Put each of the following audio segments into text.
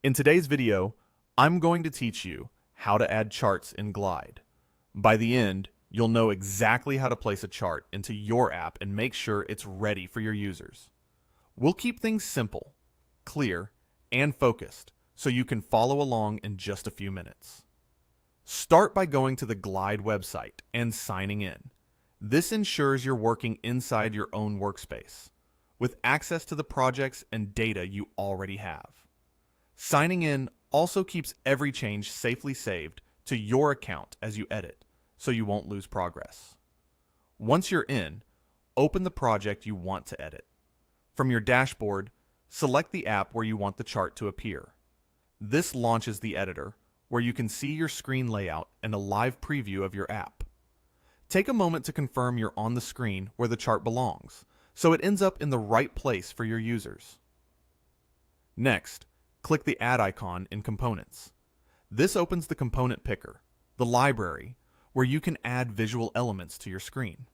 In today's video, I'm going to teach you how to add charts in Glide. By the end, you'll know exactly how to place a chart into your app and make sure it's ready for your users. We'll keep things simple, clear, and focused so you can follow along in just a few minutes. Start by going to the Glide website and signing in. This ensures you're working inside your own workspace, with access to the projects and data you already have. Signing in also keeps every change safely saved to your account as you edit, so you won't lose progress. Once you're in, open the project you want to edit. From your dashboard, select the app where you want the chart to appear. This launches the editor, where you can see your screen layout and a live preview of your app. Take a moment to confirm you're on the screen where the chart belongs, so it ends up in the right place for your users. Next, click the Add icon in Components. This opens the component picker, the library, where you can add visual elements to your screen.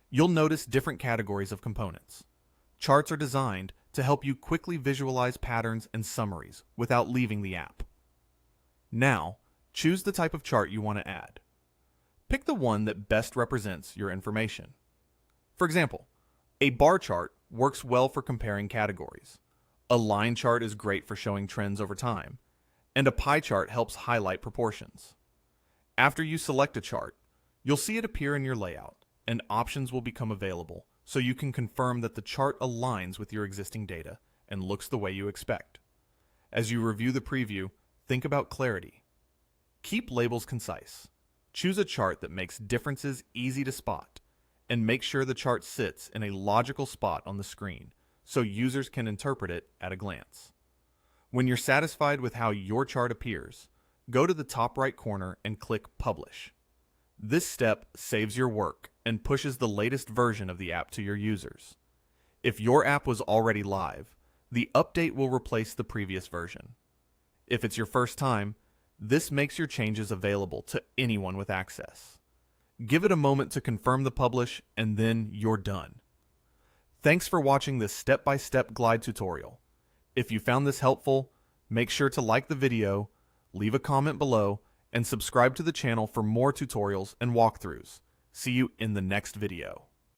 You'll notice different categories of components. Charts are designed to help you quickly visualize patterns and summaries without leaving the app. Now, choose the type of chart you want to add. Pick the one that best represents your information. For example, a bar chart works well for comparing categories. A line chart is great for showing trends over time, and a pie chart helps highlight proportions. After you select a chart, you'll see it appear in your layout, and options will become available so you can confirm that the chart aligns with your existing data and looks the way you expect. As you review the preview, think about clarity. Keep labels concise. Choose a chart that makes differences easy to spot, and make sure the chart sits in a logical spot on the screen so users can interpret it at a glance. When you're satisfied with how your chart appears, go to the top right corner and click Publish. This step saves your work and pushes the latest version of the app to your users. If your app was already live, the update will replace the previous version. If it's your first time, this makes your changes available to anyone with access. Give it a moment to confirm the publish, and then you're done. Thanks for watching this step-by-step Glide tutorial. If you found this helpful, make sure to like the video, leave a comment below, and subscribe to the channel for more tutorials and walkthroughs. See you in the next video.